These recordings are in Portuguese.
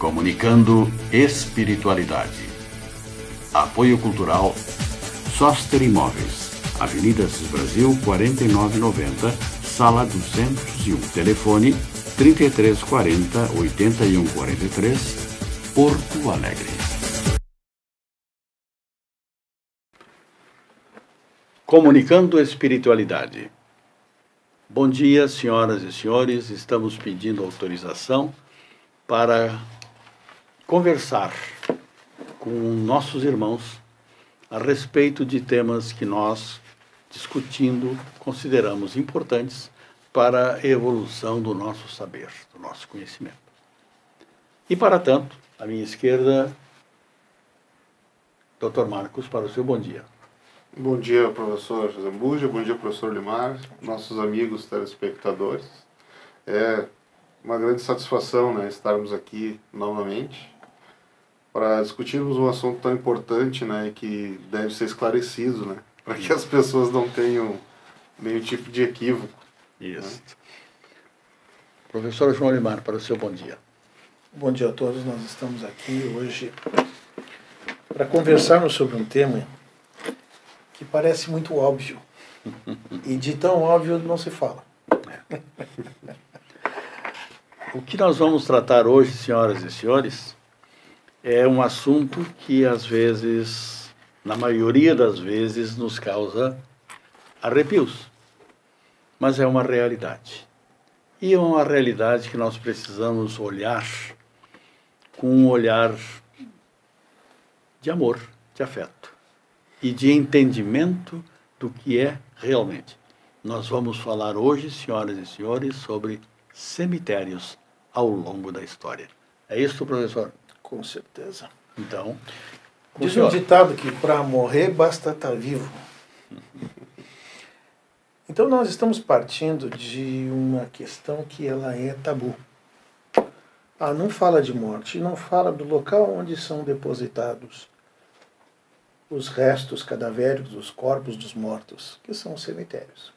Comunicando Espiritualidade. Apoio Cultural Soster Imóveis, Avenida Assis Brasil, 4990, Sala 201. Telefone 3340-8143, Porto Alegre. Comunicando Espiritualidade. Bom dia, senhoras e senhores. Estamos pedindo autorização para conversar com nossos irmãos a respeito de temas que nós, discutindo, consideramos importantes para a evolução do nosso saber, do nosso conhecimento. E, para tanto, à minha esquerda, Dr. Marcos, para o seu bom dia. Bom dia, professor Zambuja, bom dia, professor Limar, nossos amigos telespectadores. É uma grande satisfação, né, estarmos aqui novamente para discutirmos um assunto tão importante, né, que deve ser esclarecido, né, para que as pessoas não tenham nenhum tipo de equívoco. Isso. Né? Professor João Limar, para o seu bom dia. Bom dia a todos, nós estamos aqui hoje para conversarmos sobre um tema que parece muito óbvio, e de tão óbvio não se fala. O que nós vamos tratar hoje, senhoras e senhores, é um assunto que às vezes, na maioria das vezes, nos causa arrepios, mas é uma realidade. E é uma realidade que nós precisamos olhar com um olhar de amor, de afeto e de entendimento do que é realmente. Nós vamos falar hoje, senhoras e senhores, sobre cemitérios ao longo da história. É isso, professor? Com certeza. Então, diz um ditado que para morrer basta estar vivo. Então nós estamos partindo de uma questão que ela é tabu. Não fala de morte, não fala do local onde são depositados os restos cadavéricos, os corpos dos mortos, que são os cemitérios.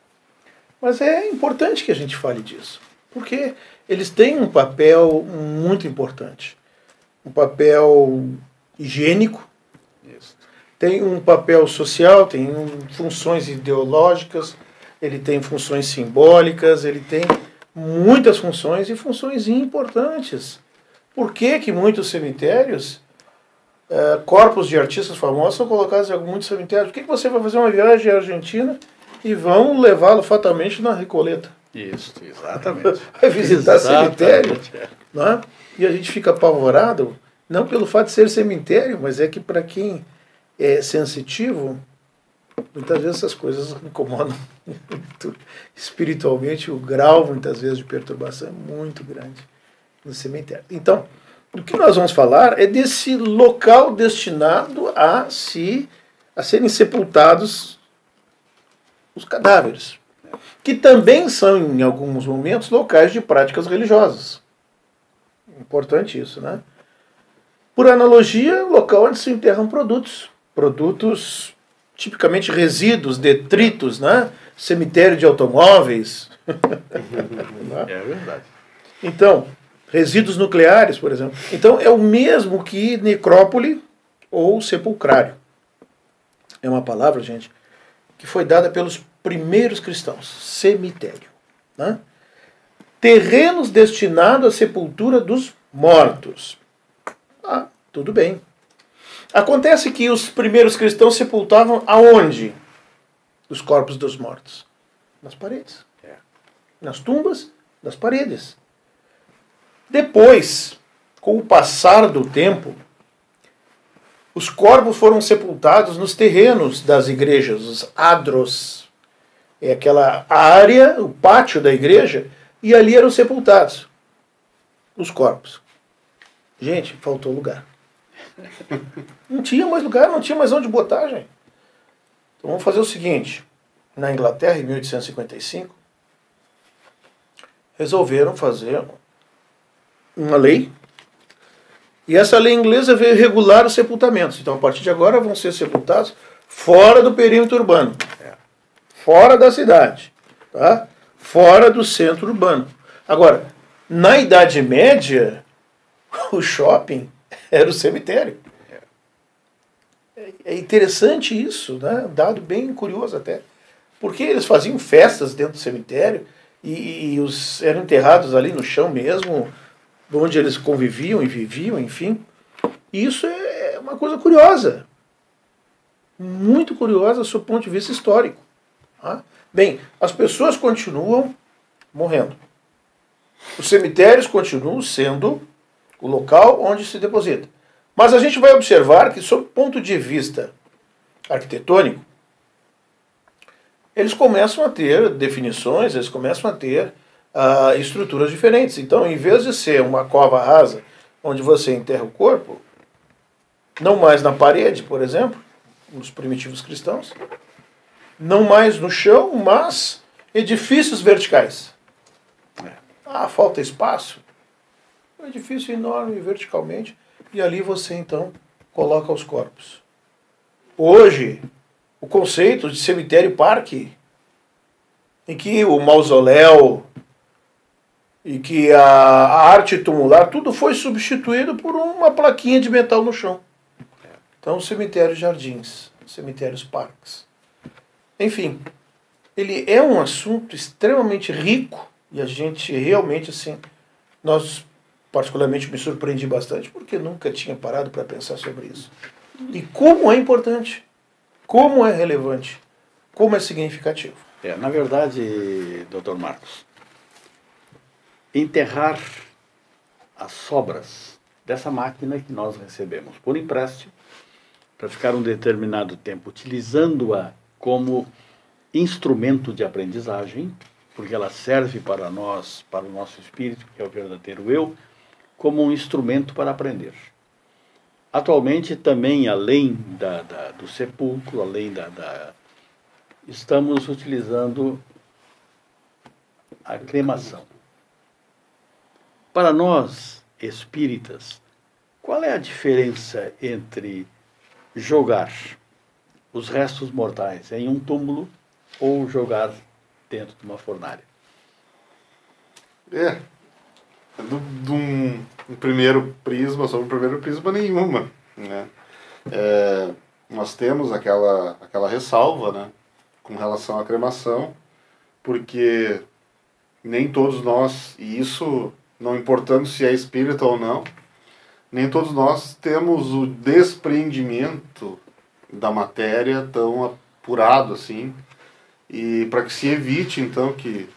Mas é importante que a gente fale disso, porque eles têm um papel muito importante. Um papel higiênico, tem um papel social, tem funções ideológicas, ele tem funções simbólicas, ele tem muitas funções e funções importantes. Por que muitos cemitérios, corpos de artistas famosos são colocados em muitos cemitérios? Por que você vai fazer uma viagem à Argentina e vão levá-lo fatalmente na Recoleta? Isso, exatamente. Vai visitar cemitério, né? E a gente fica apavorado, não pelo fato de ser cemitério, mas é que para quem é sensitivo, muitas vezes essas coisas incomodam muito. Espiritualmente, o grau, muitas vezes, de perturbação é muito grande no cemitério. Então, o que nós vamos falar é desse local destinado a serem sepultados os cadáveres, que também são, em alguns momentos, locais de práticas religiosas. Importante isso, né? Por analogia, local onde se enterram produtos tipicamente resíduos, detritos, né? Cemitério de automóveis. É verdade. Então, resíduos nucleares, por exemplo. Então, é o mesmo que necrópole ou sepulcrário. É uma palavra, gente, que foi dada pelos primeiros cristãos. Cemitério. Né? Terrenos destinados à sepultura dos mortos. Tudo bem. Acontece que os primeiros cristãos sepultavam aonde? Os corpos dos mortos. Nas paredes. Nas tumbas, nas paredes. Depois, com o passar do tempo, os corpos foram sepultados nos terrenos das igrejas, os adros. É aquela área, o pátio da igreja, e ali eram sepultados os corpos. Gente, faltou lugar. Não tinha mais lugar, não tinha mais onde botar, gente. Então vamos fazer o seguinte. Na Inglaterra, em 1855, resolveram fazer uma lei. E essa lei inglesa veio regular os sepultamentos. Então, a partir de agora, vão ser sepultados fora do perímetro urbano. Fora da cidade. Tá? Fora do centro urbano. Agora, na Idade Média, o shopping era o cemitério. É interessante isso, né? Dado bem curioso até. Porque eles faziam festas dentro do cemitério e eram enterrados ali no chão mesmo, onde eles conviviam e viviam, enfim. E isso é uma coisa curiosa. Muito curiosa do ponto de vista histórico. Tá? Bem, as pessoas continuam morrendo. Os cemitérios continuam sendo o local onde se deposita. Mas a gente vai observar que, sob o ponto de vista arquitetônico, eles começam a ter definições, eles começam a ter estruturas diferentes. Então, em vez de ser uma cova rasa, onde você enterra o corpo, não mais na parede, por exemplo, nos primitivos cristãos, não mais no chão, mas edifícios verticais. Falta espaço. Um edifício enorme verticalmente, e ali você então coloca os corpos. Hoje, o conceito de cemitério-parque, em que o mausoléu e que a arte tumular, tudo foi substituído por uma plaquinha de metal no chão. Então, cemitérios-jardins, cemitérios-parques. Enfim, ele é um assunto extremamente rico e a gente realmente, assim, nós, particularmente, me surpreendi bastante porque nunca tinha parado para pensar sobre isso. E como é importante, como é relevante, como é significativo. Na verdade, Dr. Marcos, enterrar as sobras dessa máquina que nós recebemos por empréstimo, para ficar um determinado tempo utilizando-a como instrumento de aprendizagem, porque ela serve para nós, para o nosso espírito, que é o verdadeiro eu, como um instrumento para aprender. Atualmente, também, além do sepulcro, além estamos utilizando a cremação. Para nós, espíritas, qual é a diferença entre jogar os restos mortais em um túmulo ou jogar dentro de uma fornalha? De um primeiro prisma, sobre o primeiro prisma, nenhuma. Né? Nós temos aquela ressalva, né, com relação à cremação, porque nem todos nós, e isso não importando se é espírita ou não, nem todos nós temos o desprendimento da matéria tão apurado assim, e para que se evite então que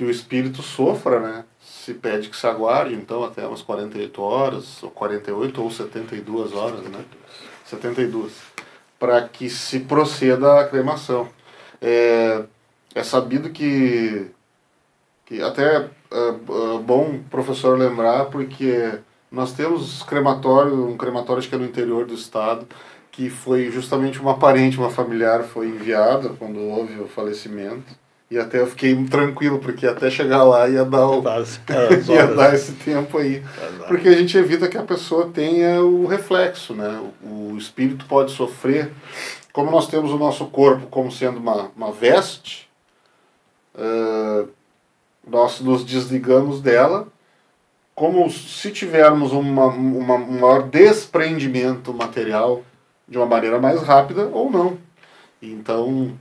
o espírito sofra, né, se pede que se aguarde então até umas 48 horas, ou 48 ou 72 horas, né, 72, para que se proceda à cremação. É sabido que até é bom professor lembrar, porque nós temos um crematório acho que é no interior do estado, que foi justamente uma parente, uma familiar foi enviada quando houve o falecimento, e até eu fiquei tranquilo, porque até chegar lá ia dar ia dar esse tempo aí, porque a gente evita que a pessoa tenha o reflexo, né? O espírito pode sofrer, como nós temos o nosso corpo como sendo uma veste, nós nos desligamos dela, como se tivermos um maior desprendimento material de uma maneira mais rápida ou não. Então,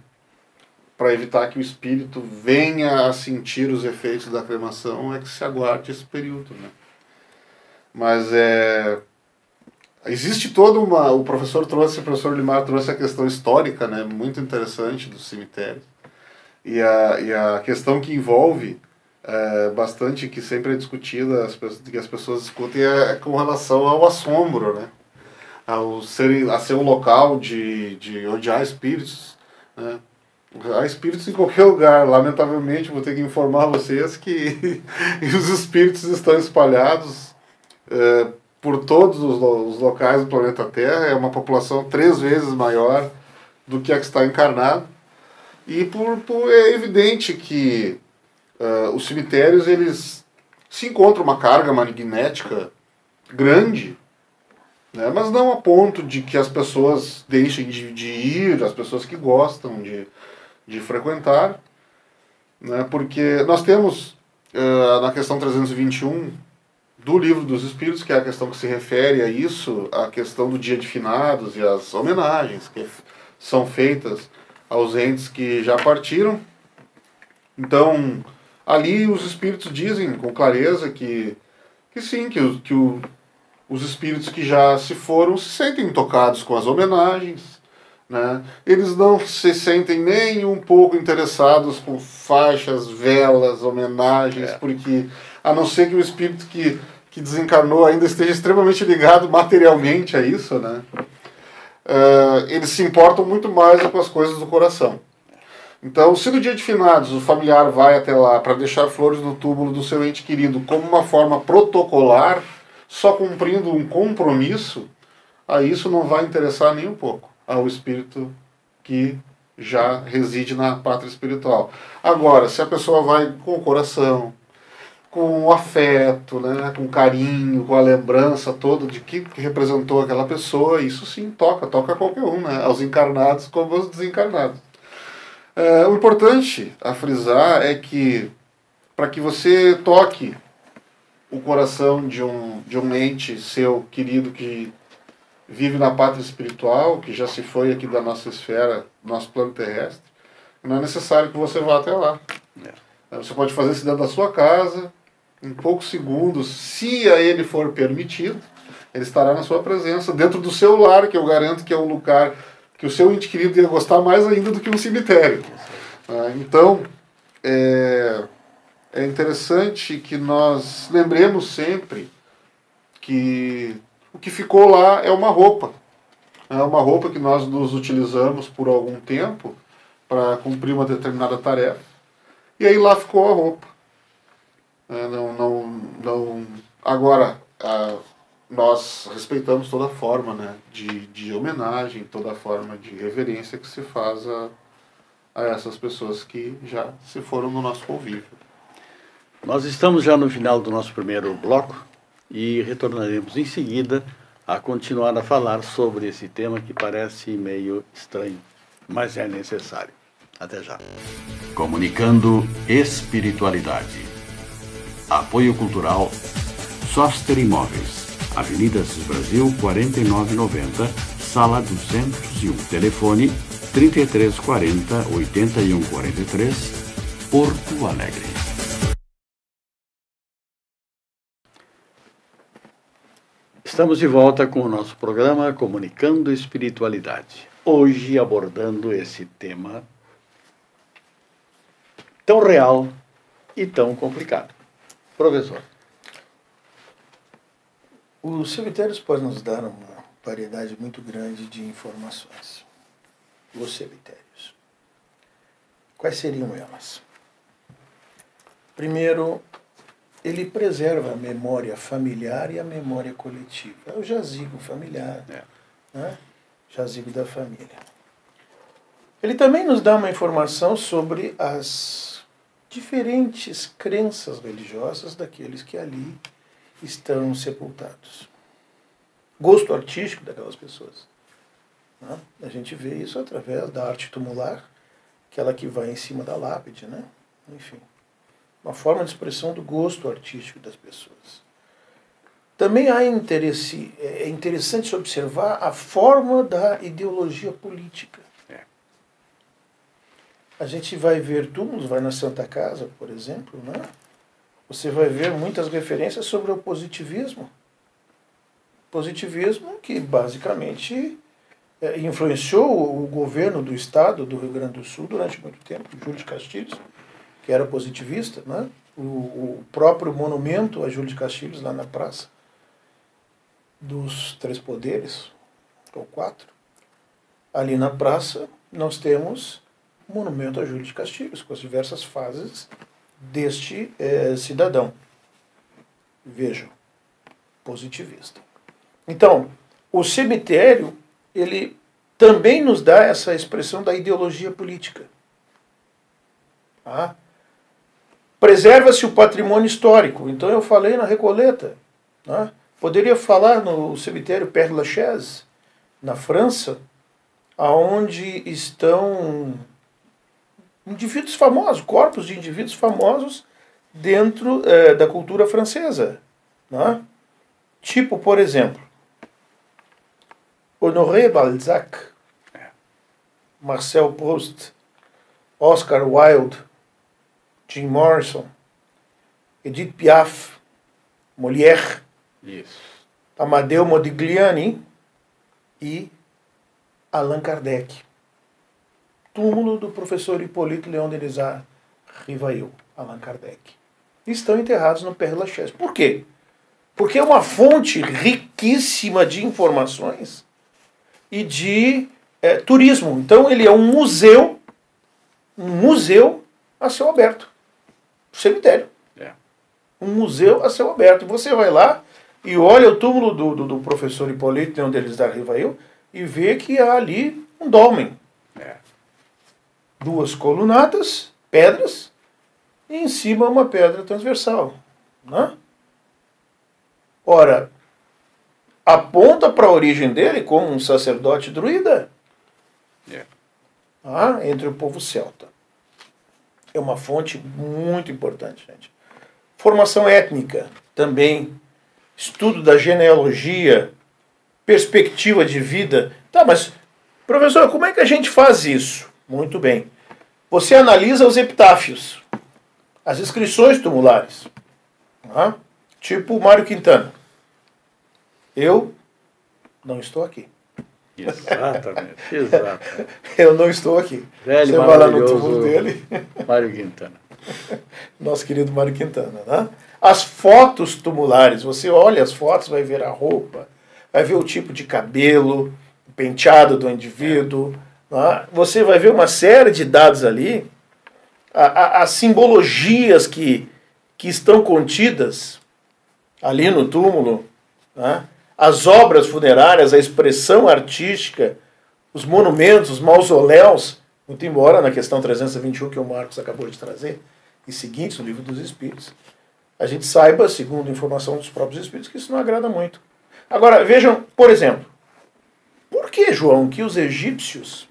para evitar que o espírito venha a sentir os efeitos da cremação, é que se aguarde esse período, né? Mas existe toda o professor Limar trouxe a questão histórica, né, muito interessante dos cemitérios, e a questão que envolve bastante, que sempre é discutida, que as pessoas discutem, é com relação ao assombro, né? A ser um local de onde há espíritos, né? Há espíritos em qualquer lugar. Lamentavelmente, vou ter que informar vocês que os espíritos estão espalhados por todos os locais do planeta Terra. É uma população 3 vezes maior do que a que está encarnada. E é evidente que os cemitérios, eles se encontram uma carga magnética grande, né, mas não a ponto de que as pessoas deixem de ir, as pessoas que gostam de frequentar, né, porque nós temos, na questão 321 do Livro dos Espíritos, que é a questão que se refere a isso, a questão do dia de finados e as homenagens que são feitas aos entes que já partiram. Então, ali os espíritos dizem com clareza que sim, os espíritos que já se foram se sentem tocados com as homenagens, né? Eles não se sentem nem um pouco interessados com faixas, velas, homenagens, porque a não ser que o espírito que desencarnou ainda esteja extremamente ligado materialmente a isso, né? Eles se importam muito mais com as coisas do coração. Então, se no dia de finados o familiar vai até lá para deixar flores no túmulo do seu ente querido como uma forma protocolar, só cumprindo um compromisso, aí isso não vai interessar nem um pouco ao espírito que já reside na pátria espiritual. Agora, se a pessoa vai com o coração, com o afeto, né, com carinho, com a lembrança toda de que representou aquela pessoa, isso sim toca qualquer um, né, aos encarnados como aos desencarnados. O importante a frisar é que, para que você toque o coração de um ente seu querido que vive na pátria espiritual, que já se foi aqui da nossa esfera, do nosso plano terrestre, não é necessário que você vá até lá. Você pode fazer isso dentro da sua casa, em poucos segundos, se a ele for permitido, ele estará na sua presença, dentro do seu lar, que eu garanto que é um lugar que o seu ente querido ia gostar mais ainda do que um cemitério. Então, é interessante que nós lembremos sempre que o que ficou lá é uma roupa. É uma roupa que nós nos utilizamos por algum tempo para cumprir uma determinada tarefa. E aí lá ficou a roupa. Agora, nós respeitamos toda forma, né, de homenagem, toda forma de reverência que se faz a essas pessoas que já se foram no nosso convívio. Nós estamos já no final do nosso primeiro bloco e retornaremos em seguida a continuar a falar sobre esse tema que parece meio estranho, mas é necessário. Até já. Comunicando espiritualidade. Apoio Cultural Soster Imóveis, Avenida Assis Brasil, 4990, Sala 201. Telefone 3340-8143, Porto Alegre. Estamos de volta com o nosso programa Comunicando Espiritualidade. Hoje abordando esse tema tão real e tão complicado. Professor. Os cemitérios podem nos dar uma variedade muito grande de informações. Os cemitérios. Quais seriam elas? Primeiro, ele preserva a memória familiar e a memória coletiva. É o jazigo familiar, né? Jazigo da família. Ele também nos dá uma informação sobre as diferentes crenças religiosas daqueles que ali estão sepultados. Gosto artístico daquelas pessoas. Né? A gente vê isso através da arte tumular, aquela que vai em cima da lápide, né? Enfim, uma forma de expressão do gosto artístico das pessoas. Também há interesse, é interessante se observar a forma da ideologia política. A gente vai ver túmulos, vai na Santa Casa, por exemplo, né? Você vai ver muitas referências sobre o positivismo. Positivismo que basicamente influenciou o governo do estado do Rio Grande do Sul durante muito tempo, Júlio de Castilhos, que era positivista, né? O próprio monumento a Júlio de Castilhos, lá na Praça dos Três Poderes, ou 4, ali na praça nós temos o monumento a Júlio de Castilhos, com as diversas fases deste cidadão. Vejam, positivista. Então, o cemitério, ele também nos dá essa expressão da ideologia política. Tá? Preserva-se o patrimônio histórico. Então eu falei na Recoleta. Né? Poderia falar no cemitério Père Lachaise, na França, onde estão indivíduos famosos, corpos de indivíduos famosos dentro da cultura francesa. Né? Tipo, por exemplo, Honoré Balzac, Marcel Proust, Oscar Wilde, Jim Morrison, Edith Piaf, Molière, Isso. Amadeu Modigliani e Allan Kardec. Túmulo do professor Hippolyte Léon Denis Rivail, Allan Kardec. Estão enterrados no Père Lachaise. Por quê? Porque é uma fonte riquíssima de informações e de turismo. Então ele é um museu a céu aberto. Cemitério. Um museu a céu aberto. E você vai lá e olha o túmulo do professor Hippolyte Léon Denis Rivail e vê que há ali um dolmen. 2 colunatas, pedras, e em cima uma pedra transversal. Né? Ora, aponta para a origem dele como um sacerdote druida entre o povo celta. É uma fonte muito importante, gente. Formação étnica, também. Estudo da genealogia, perspectiva de vida. Tá, mas, professor, como é que a gente faz isso? Muito bem. Você analisa os epitáfios, as inscrições tumulares. Tipo Mário Quintana. Eu não estou aqui. Exatamente, exato. Eu não estou aqui. Velho, você vai lá no túmulo dele. Mário Quintana. Nosso querido Mário Quintana. Né? As fotos tumulares, você olha as fotos, vai ver a roupa, vai ver o tipo de cabelo, o penteado do indivíduo. Né? Você vai ver uma série de dados ali, as simbologias que estão contidas ali no túmulo, né? As obras funerárias, a expressão artística, os monumentos, os mausoléus, muito embora na questão 321 que o Marcos acabou de trazer, e seguintes no Livro dos Espíritos, a gente saiba, segundo informação dos próprios Espíritos, que isso não agrada muito. Agora, vejam, por exemplo, por que, João, que os egípcios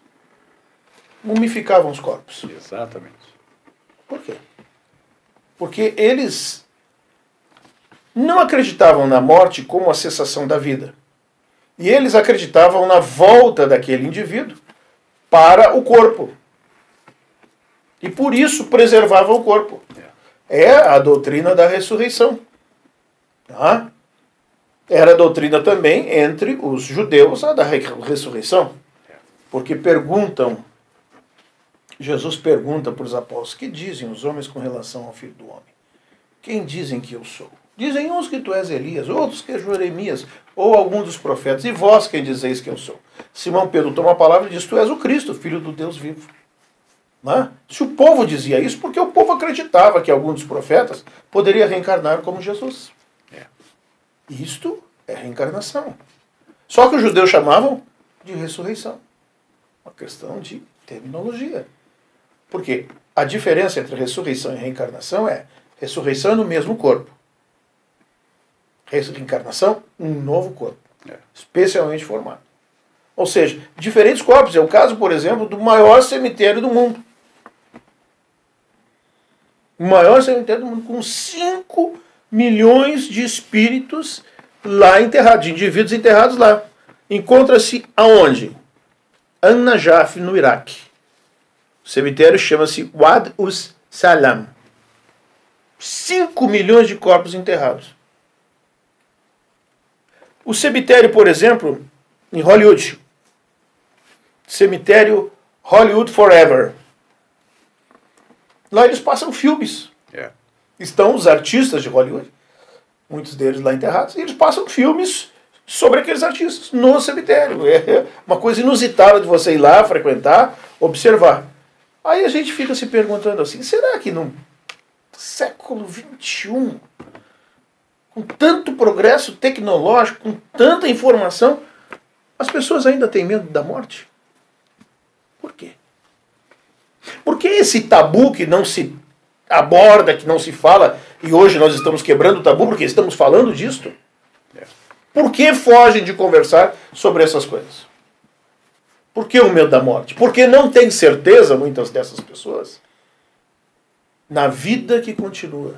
mumificavam os corpos? Exatamente. Por quê? Porque eles não acreditavam na morte como a cessação da vida. E eles acreditavam na volta daquele indivíduo para o corpo. E por isso preservavam o corpo. É a doutrina da ressurreição. Tá? Era a doutrina também entre os judeus a da ressurreição. Porque Jesus pergunta para os apóstolos: que dizem os homens com relação ao Filho do Homem? Quem dizem que eu sou? Dizem uns que tu és Elias, outros que és Jeremias, ou algum dos profetas. E vós quem dizeis que eu sou? Simão Pedro toma a palavra e diz: tu és o Cristo, Filho do Deus vivo. Né? Se o povo dizia isso, porque o povo acreditava que algum dos profetas poderia reencarnar como Jesus. Isto é reencarnação. Só que os judeus chamavam de ressurreição. Uma questão de terminologia. Porque a diferença entre ressurreição e reencarnação é: ressurreição no mesmo corpo. Reencarnação, um novo corpo. Especialmente formado. Ou seja, diferentes corpos. É o caso, por exemplo, do maior cemitério do mundo. O maior cemitério do mundo, com 5 milhões de espíritos lá enterrados, de indivíduos enterrados lá. Encontra-se aonde? An-Najaf, no Iraque. O cemitério chama-se Wad Us-Salam. 5 milhões de corpos enterrados. O cemitério, por exemplo, em Hollywood. Cemitério Hollywood Forever. Lá eles passam filmes. Estão os artistas de Hollywood, muitos deles lá enterrados, e eles passam filmes sobre aqueles artistas no cemitério. É uma coisa inusitada de você ir lá, frequentar, observar. Aí a gente fica se perguntando assim: será que no século XXI, com tanto progresso tecnológico, com tanta informação, as pessoas ainda têm medo da morte? Por quê? Por que esse tabu que não se aborda, que não se fala, e hoje nós estamos quebrando o tabu porque estamos falando disto? Por que fogem de conversar sobre essas coisas? Por que o medo da morte? Porque não tem certeza, muitas dessas pessoas, na vida que continua,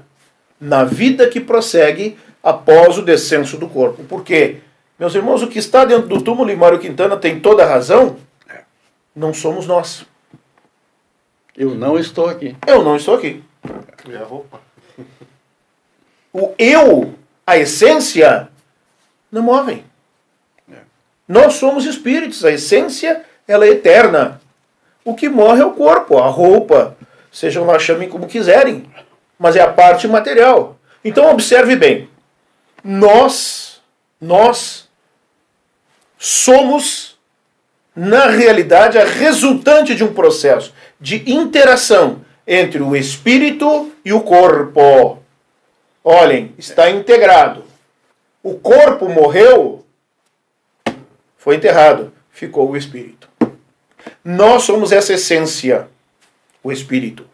na vida que prossegue após o descenso do corpo. Por quê? Meus irmãos, o que está dentro do túmulo, e Mário Quintana tem toda a razão, não somos nós. Eu não estou aqui. Eu não estou aqui. E a roupa? O eu, a essência, não morrem. Nós somos espíritos, a essência, ela é eterna. O que morre é o corpo, a roupa, sejam lá, chamem como quiserem, mas é a parte material. Então observe bem, nós somos, na realidade, a resultante de um processo de interação entre o espírito e o corpo. Olhem, está integrado. O corpo morreu, foi enterrado, ficou o espírito. Nós somos essa essência, o espírito.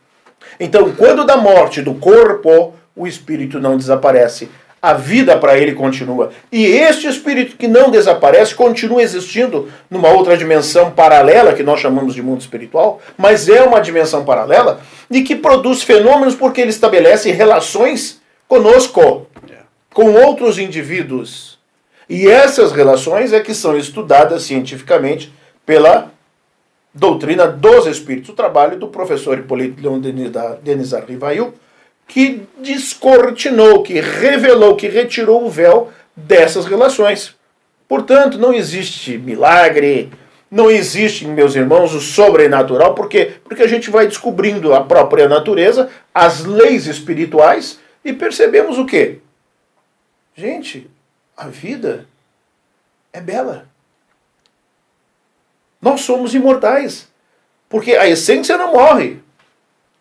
Então, quando da morte do corpo, o espírito não desaparece. A vida para ele continua. E este espírito que não desaparece continua existindo numa outra dimensão paralela, que nós chamamos de mundo espiritual, mas é uma dimensão paralela e que produz fenômenos porque ele estabelece relações conosco, com outros indivíduos. E essas relações é que são estudadas cientificamente pela doutrina dos espíritos. O trabalho do professor Hipólito Denizar Rivail, que descortinou, que revelou, que retirou o véu dessas relações. Portanto, não existe milagre, não existe, meus irmãos, o sobrenatural. Por quê? Porque a gente vai descobrindo a própria natureza, as leis espirituais, e percebemos o quê? Gente, a vida é bela. Nós somos imortais, porque a essência não morre.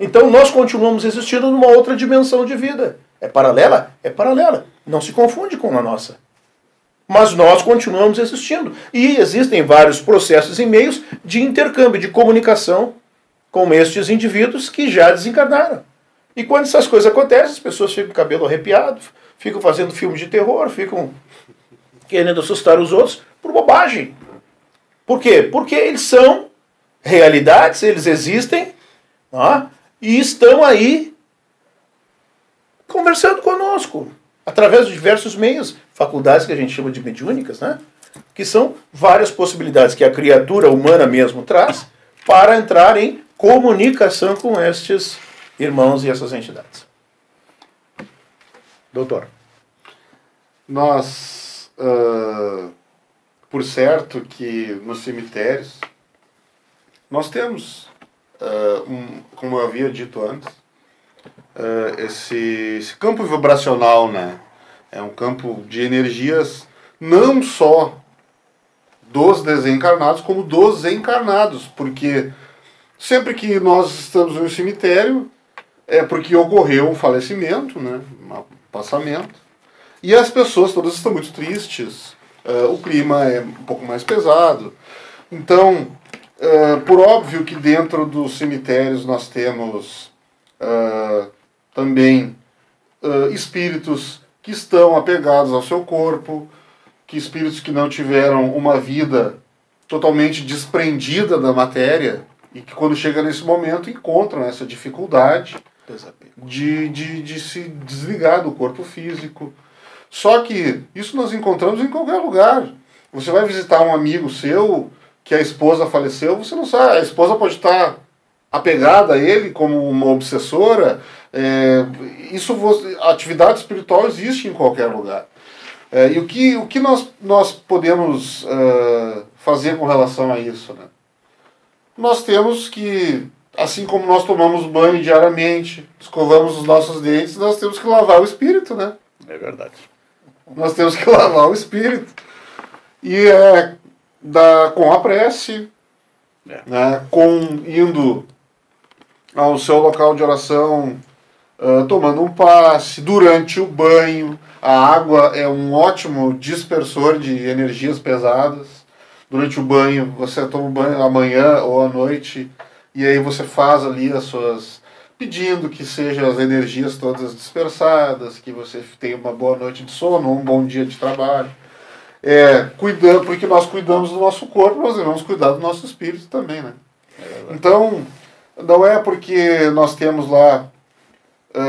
Então nós continuamos existindo numa outra dimensão de vida. É paralela? É paralela. Não se confunde com a nossa. Mas nós continuamos existindo. E existem vários processos e meios de intercâmbio, de comunicação com estes indivíduos que já desencarnaram. E quando essas coisas acontecem, as pessoas ficam com o cabelo arrepiado, ficam fazendo filmes de terror, ficam querendo assustar os outros por bobagem. Por quê? Porque eles são realidades, eles existem, e estão aí conversando conosco, através de diversos meios, faculdades que a gente chama de mediúnicas, que são várias possibilidades que a criatura humana mesmo traz para entrar em comunicação com estes irmãos e essas entidades. Doutor. Nós, por certo que nos cemitérios, nós temos, como eu havia dito antes, esse campo vibracional, né? É um campo de energias não só dos desencarnados, como dos encarnados, porque sempre que nós estamos no cemitério é porque ocorreu um falecimento, né? Um passamento, e as pessoas todas estão muito tristes, o clima é um pouco mais pesado. Então, por óbvio que dentro dos cemitérios nós temos também espíritos que estão apegados ao seu corpo, que espíritos que não tiveram uma vida totalmente desprendida da matéria e que quando chega nesse momento encontram essa dificuldade de se desligar do corpo físico. Só que isso nós encontramos em qualquer lugar. Você vai visitar um amigo seu que a esposa faleceu, você não sabe, a esposa pode estar apegada a ele como uma obsessora. A atividade espiritual existe em qualquer lugar. E o que nós podemos fazer com relação a isso, né? Nós temos que, assim como nós tomamos banho diariamente, escovamos os nossos dentes, nós temos que lavar o espírito, né? É verdade. Nós temos que lavar o espírito. E com a prece, né, indo ao seu local de oração, tomando um passe, durante o banho. A água é um ótimo dispersor de energias pesadas. Durante o banho, você toma um banho à manhã ou à noite, e aí você faz ali as suas... pedindo que sejam as energias todas dispersadas, que você tenha uma boa noite de sono, um bom dia de trabalho. Porque nós cuidamos do nosso corpo, nós devemos cuidar do nosso espírito também, né? Então, não é porque nós temos lá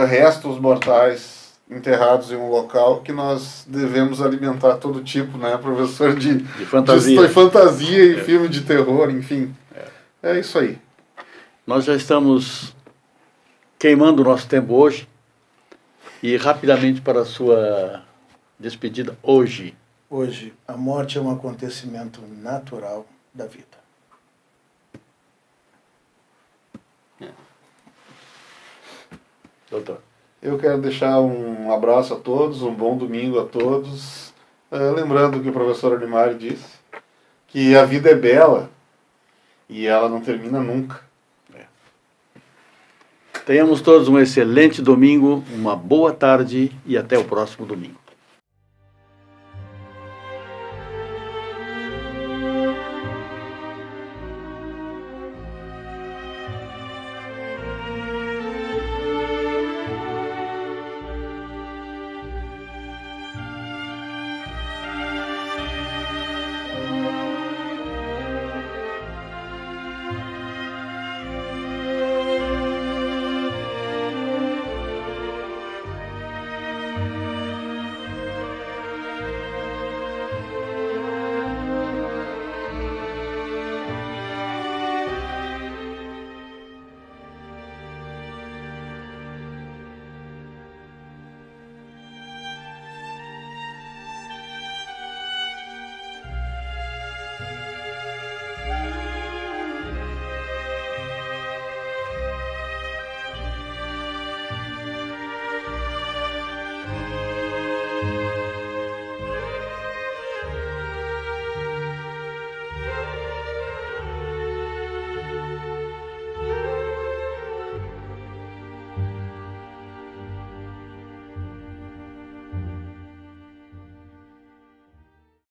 restos mortais enterrados em um local que nós devemos alimentar todo tipo, né, professor, de fantasia, de fantasia e filme de terror, enfim. É isso aí. Nós já estamos queimando o nosso tempo hoje e rapidamente para a sua despedida hoje. Hoje, a morte é um acontecimento natural da vida. Doutor. Eu quero deixar um abraço a todos, um bom domingo a todos. Lembrando o que o professor Olimar disse, que a vida é bela e ela não termina nunca. Tenhamos todos um excelente domingo, uma boa tarde e até o próximo domingo.